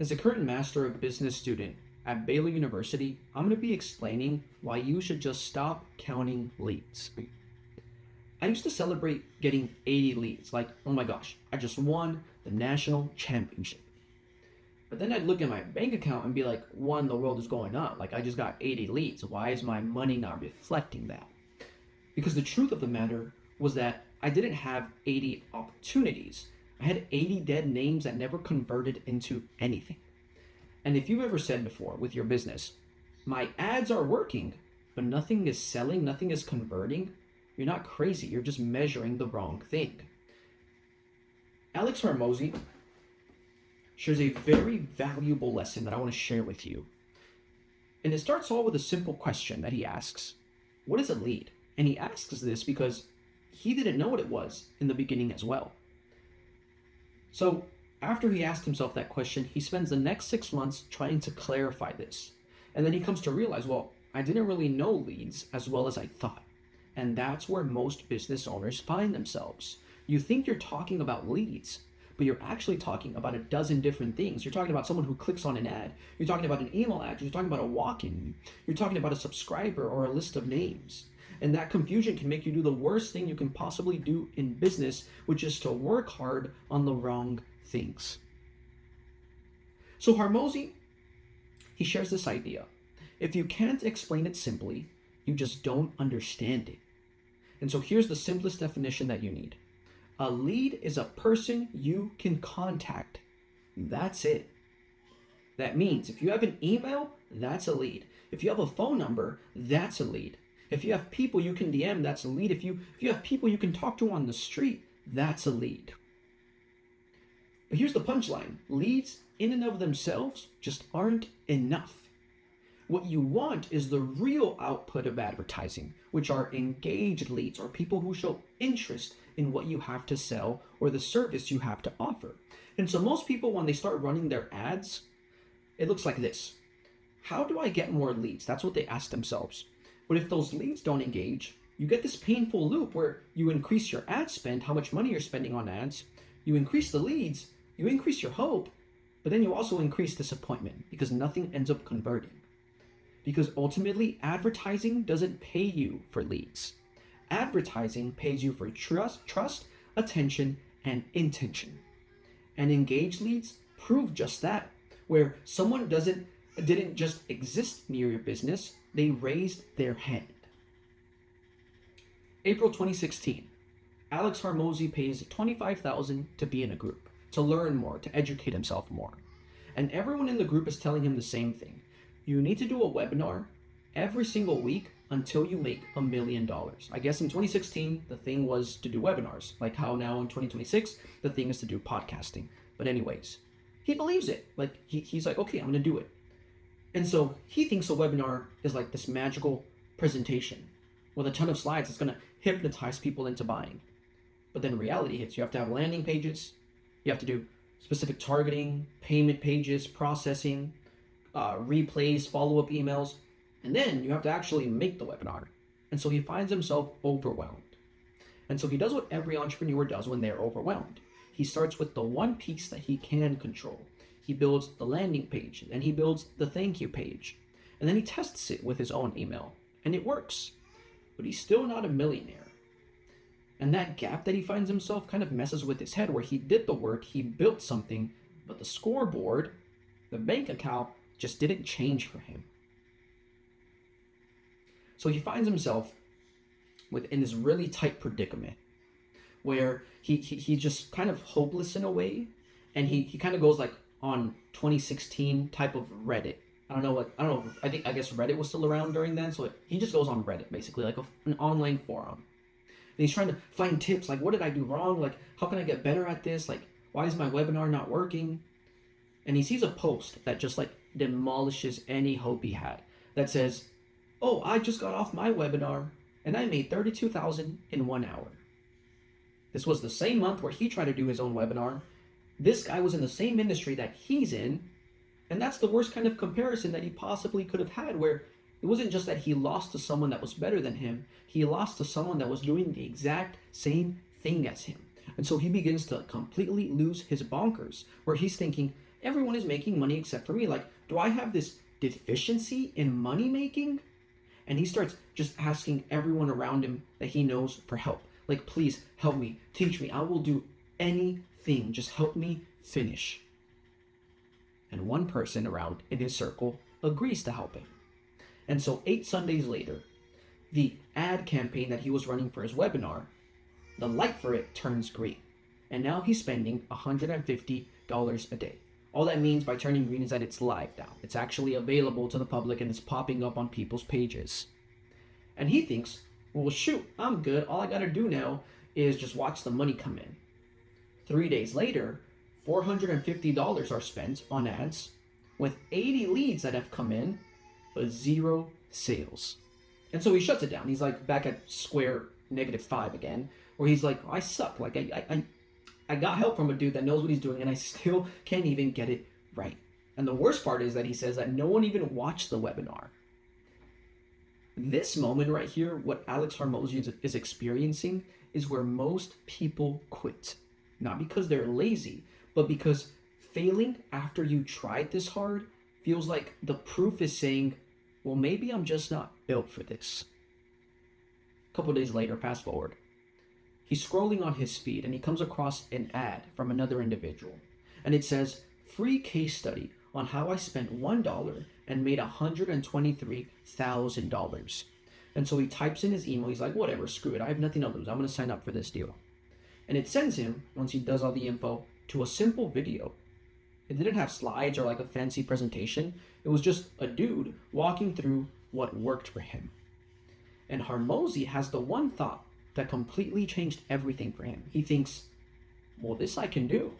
As a current Master of Business student at Baylor University, I'm going to be explaining why you should just stop counting leads. I used to celebrate getting 80 leads, like, oh my gosh, I just won the national championship. But then I'd look at my bank account and be like, one, the world is going up. Like, I just got 80 leads. Why is my money not reflecting that? Because the truth of the matter was that I didn't have 80 opportunities. I had 80 dead names that never converted into anything. And if you've ever said before with your business, my ads are working, but nothing is selling, nothing is converting, you're not crazy. You're just measuring the wrong thing. Alex Hormozi shares a very valuable lesson that I want to share with you. And it starts all with a simple question that he asks: what is a lead? And he asks this because he didn't know what it was in the beginning as well. So after he asked himself that question, he spends the next 6 months trying to clarify this. And then he comes to realize, well, I didn't really know leads as well as I thought. And that's where most business owners find themselves. You think you're talking about leads, but you're actually talking about a dozen different things. You're talking about someone who clicks on an ad. You're talking about an email ad. You're talking about a walk-in. You're talking about a subscriber or a list of names. And that confusion can make you do the worst thing you can possibly do in business, which is to work hard on the wrong things. So Hormozi, he shares this idea. If you can't explain it simply, you just don't understand it. And so here's the simplest definition that you need. A lead is a person you can contact. That's it. That means if you have an email, that's a lead. If you have a phone number, that's a lead. If you have people you can DM, that's a lead. If you have people you can talk to on the street, that's a lead. But here's the punchline. Leads in and of themselves just aren't enough. What you want is the real output of advertising, which are engaged leads, or people who show interest in what you have to sell or the service you have to offer. And so most people, when they start running their ads, it looks like this. How do I get more leads? That's what they ask themselves. But if those leads don't engage, you get this painful loop where you increase your ad spend, how much money you're spending on ads, you increase the leads, you increase your hope, but then you also increase disappointment because nothing ends up converting. Because ultimately, advertising doesn't pay you for leads. Advertising pays you for trust, attention, and intention. And engaged leads prove just that, where someone didn't just exist near your business, they raised their hand. April 2016, Alex Hormozi pays $25,000 to be in a group, to learn more, to educate himself more. And everyone in the group is telling him the same thing. You need to do a webinar every single week until you make $1 million. I guess in 2016, the thing was to do webinars, like how now in 2026, the thing is to do podcasting. But anyways, he believes it. Like he's like, okay, I'm gonna do it. And so he thinks a webinar is like this magical presentation with a ton of slides that's gonna hypnotize people into buying. But then reality hits. You have to have landing pages. You have to do specific targeting, payment pages, processing, replays, follow-up emails, and then you have to actually make the webinar. And so he finds himself overwhelmed. And so he does what every entrepreneur does when they're overwhelmed. He starts with the one piece that he can control. He builds the landing page, and he builds the thank you page. And then he tests it with his own email, and it works. But he's still not a millionaire. And that gap that he finds himself kind of messes with his head, where he did the work, he built something, but the scoreboard, the bank account, just didn't change for him. So he finds himself in this really tight predicament where he's just kind of hopeless in a way, and he kind of goes like on 2016 type of Reddit. I guess Reddit was still around during then, so he just goes on Reddit, basically like an online forum. And he's trying to find tips, like, what did I do wrong? Like, how can I get better at this? Like, why is my webinar not working? And he sees a post that just like demolishes any hope he had, that says, oh, I just got off my webinar and I made $32,000 in 1 hour. This was the same month where he tried to do his own webinar. This guy was in the same industry that he's in, and that's the worst kind of comparison that he possibly could have had, where it wasn't just that he lost to someone that was better than him, he lost to someone that was doing the exact same thing as him. And so he begins to completely lose his bonkers, where he's thinking, Everyone is making money except for me. Like, do I have this deficiency in money making? And he starts just asking everyone around him that he knows for help. Like, please help me, teach me. I will do anything. Just help me finish. And one person around in his circle agrees to help him. And so 8 Sundays later, the ad campaign that he was running for his webinar, the light for it turns green. And now he's spending $150 a day. All that means by turning green is that it's live now. It's actually available to the public and it's popping up on people's pages. And he thinks, well, shoot, I'm good. All I got to do now is just watch the money come in. 3 days later, $450 are spent on ads with 80 leads that have come in, but 0 sales. And so he shuts it down. He's like back at square -5 again, where he's like, I suck. Like I got help from a dude that knows what he's doing and I still can't even get it right. And the worst part is that he says that no one even watched the webinar. This moment right here, what Alex Hormozi is experiencing, is where most people quit. Not because they're lazy, but because failing after you tried this hard feels like the proof is saying, well, maybe I'm just not built for this. A couple days later, fast forward, he's scrolling on his feed and he comes across an ad from another individual. And it says, free case study on how I spent $1 and made $123,000. And so he types in his email. He's like, whatever, screw it. I have nothing to lose. I'm going to sign up for this deal. And it sends him, once he does all the info, to a simple video. It didn't have slides or like a fancy presentation. It was just a dude walking through what worked for him. And Hormozi has the one thought that completely changed everything for him. He thinks, well, this I can do.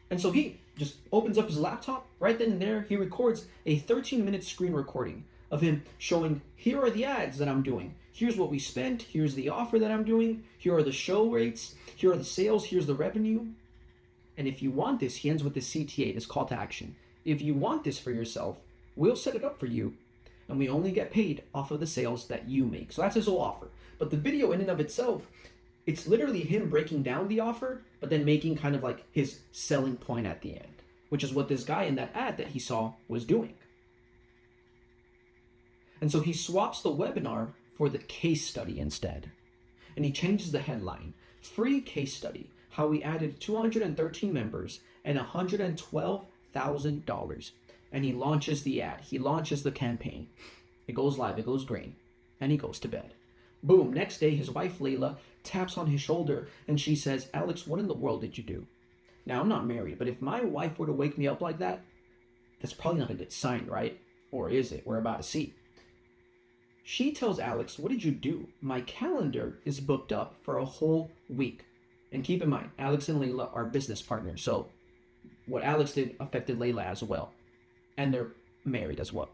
And so he just opens up his laptop. Right then and there, he records a 13-minute screen recording of him showing, here are the ads that I'm doing. Here's what we spent. Here's the offer that I'm doing. Here are the show rates. Here are the sales. Here's the revenue. And if you want this, he ends with this CTA, this call to action. If you want this for yourself, we'll set it up for you. And we only get paid off of the sales that you make. So that's his whole offer. But the video in and of itself, it's literally him breaking down the offer, but then making kind of like his selling point at the end, which is what this guy in that ad that he saw was doing. And so he swaps the webinar for the case study instead. And he changes the headline, free case study, how we added 213 members and $112,000. And he launches the ad. He launches the campaign. It goes live, it goes green, and he goes to bed. Boom, next day, his wife, Layla, taps on his shoulder and she says, Alex, what in the world did you do? Now, I'm not married, but if my wife were to wake me up like that, that's probably not a good sign, right? Or is it? We're about to see. She tells Alex, what did you do? My calendar is booked up for a whole week. And keep in mind, Alex and Layla are business partners. So what Alex did affected Layla as well. And they're married as well.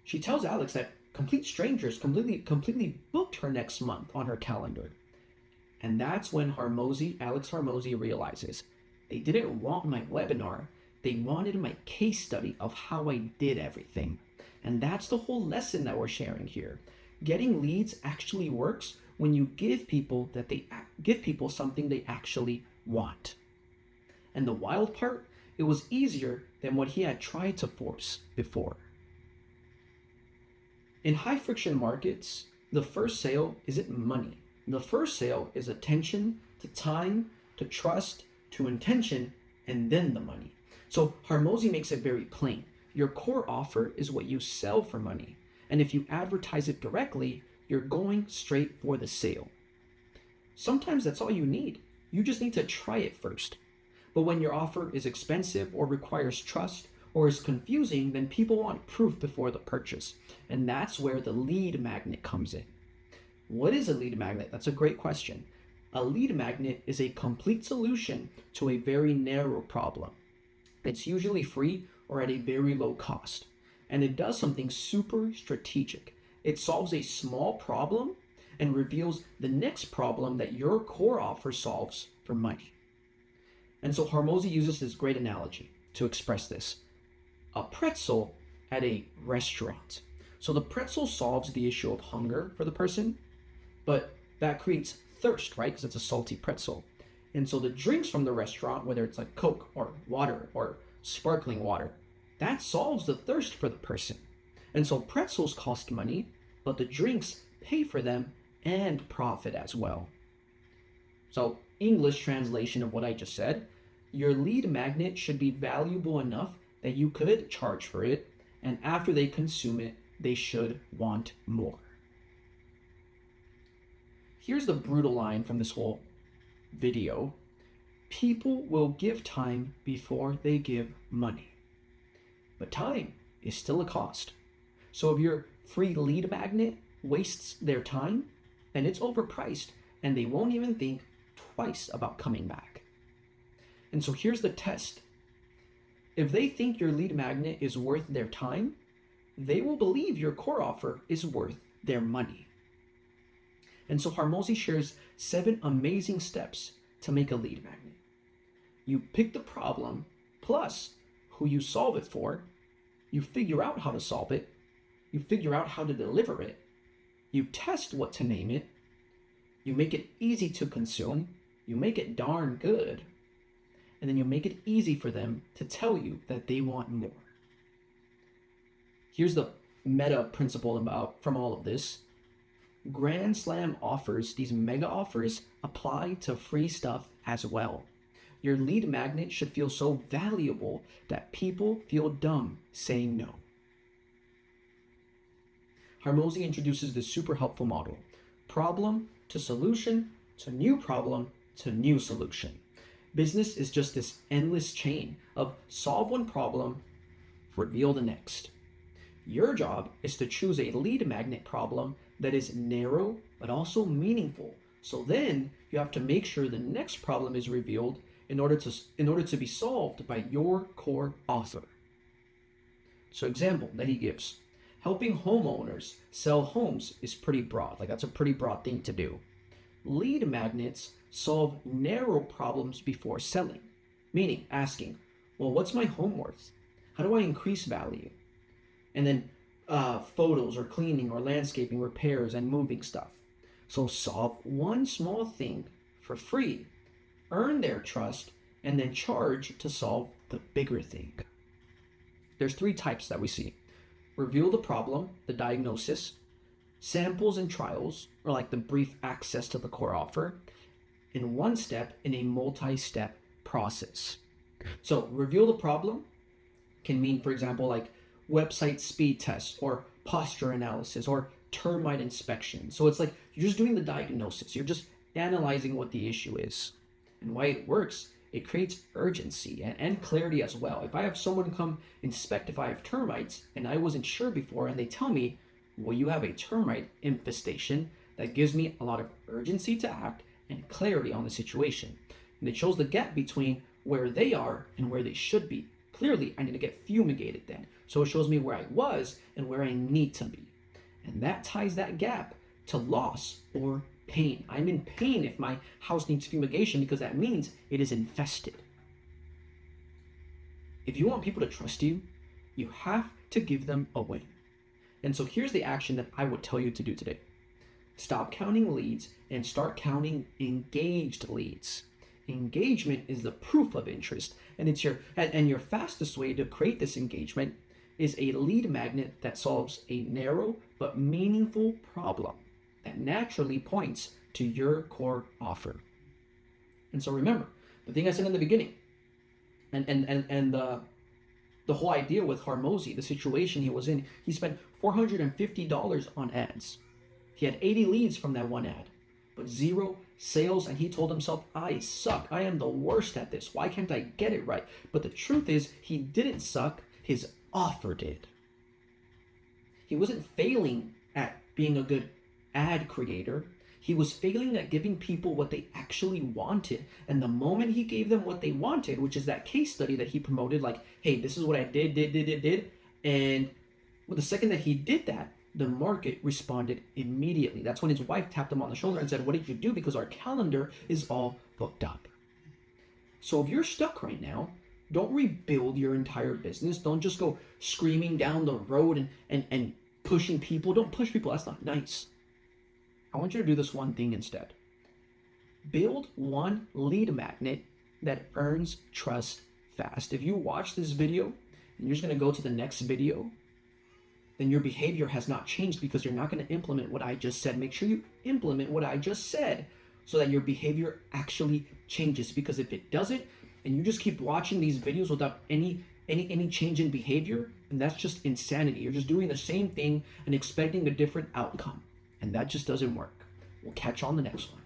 She tells Alex that complete strangers completely booked her next month on her calendar. And that's when Alex Hormozi realizes they didn't want my webinar. They wanted my case study of how I did everything. And that's the whole lesson that we're sharing here. Getting leads actually works when you give people something they actually want. And the wild part, it was easier than what he had tried to force before. In high friction markets, the first sale isn't money. The first sale is attention, to time, to trust, to intention, and then the money. So Hormozi makes it very plain. Your core offer is what you sell for money. And if you advertise it directly, you're going straight for the sale. Sometimes that's all you need. You just need to try it first. But when your offer is expensive or requires trust or is confusing, then people want proof before the purchase. And that's where the lead magnet comes in. What is a lead magnet? That's a great question. A lead magnet is a complete solution to a very narrow problem. It's usually free or at a very low cost. And it does something super strategic. It solves a small problem and reveals the next problem that your core offer solves for money. And so Hormozi uses this great analogy to express this. A pretzel at a restaurant. So the pretzel solves the issue of hunger for the person, but that creates thirst, right? Because it's a salty pretzel. And so the drinks from the restaurant, whether it's like Coke or water or sparkling water, that solves the thirst for the person. And so pretzels cost money, but the drinks pay for them and profit as well. So, English translation of what I just said, your lead magnet should be valuable enough that you could charge for it, and after they consume it, they should want more. Here's the brutal line from this whole video. People will give time before they give money. But time is still a cost. So if your free lead magnet wastes their time, then it's overpriced and they won't even think twice about coming back. And so here's the test. If they think your lead magnet is worth their time, they will believe your core offer is worth their money. And so Hormozi shares 7 amazing steps to make a lead magnet. You pick the problem plus who you solve it for, you figure out how to solve it, you figure out how to deliver it, you test what to name it, you make it easy to consume, you make it darn good, and then you make it easy for them to tell you that they want more. Here's the meta principle from all of this. Grand Slam offers, these mega offers, apply to free stuff as well. Your lead magnet should feel so valuable that people feel dumb saying no. Hormozi introduces this super helpful model. Problem to solution to new problem to new solution. Business is just this endless chain of solve one problem, reveal the next. Your job is to choose a lead magnet problem that is narrow but also meaningful. So then you have to make sure the next problem is revealed in order to be solved by your core offer. So example that he gives, helping homeowners sell homes is pretty broad. Like that's a pretty broad thing to do. Lead magnets solve narrow problems before selling, meaning asking, well, what's my home worth? How do I increase value? And then photos or cleaning or landscaping, repairs and moving stuff. So solve one small thing for free, earn their trust, and then charge to solve the bigger thing. There's 3 types that we see. Reveal the problem, the diagnosis, samples and trials, or like the brief access to the core offer, in one step in a multi-step process. So reveal the problem can mean, for example, like website speed tests or posture analysis or termite inspection. So it's like you're just doing the diagnosis. You're just analyzing what the issue is. And why it works, it creates urgency and clarity as well. If I have someone come inspect if I have termites and I wasn't sure before and they tell me, well, you have a termite infestation, that gives me a lot of urgency to act and clarity on the situation. And it shows the gap between where they are and where they should be. Clearly, I need to get fumigated then. So it shows me where I was and where I need to be. And that ties that gap to loss or pain. I'm in pain if my house needs fumigation because that means it is infested. If you want people to trust you, you have to give them a win. And so here's the action that I would tell you to do today. Stop counting leads and start counting engaged leads. Engagement is the proof of interest, and it's your fastest way to create this engagement is a lead magnet that solves a narrow but meaningful problem that naturally points to your core offer. And so remember, the thing I said in the beginning, and the whole idea with Hormozi, the situation he was in, he spent $450 on ads. He had 80 leads from that one ad, but 0 sales, and he told himself, I suck. I am the worst at this. Why can't I get it right? But the truth is, he didn't suck. His offer did. He wasn't failing at being a good ad creator. He was failing at giving people what they actually wanted. And the moment he gave them what they wanted, which is that case study that he promoted, like, hey, this is what I did. And the second that he did that, the market responded immediately. That's when his wife tapped him on the shoulder and said, what did you do? Because our calendar is all booked up. So if you're stuck right now, don't rebuild your entire business. Don't just go screaming down the road and pushing people. Don't push people. That's not nice. I want you to do this one thing instead. Build one lead magnet that earns trust fast. If you watch this video and you're just going to go to the next video, then your behavior has not changed because you're not going to implement what I just said. Make sure you implement what I just said so that your behavior actually changes. Because if it doesn't, and you just keep watching these videos without any change in behavior, and that's just insanity. You're just doing the same thing and expecting a different outcome. And that just doesn't work. We'll catch you on the next one.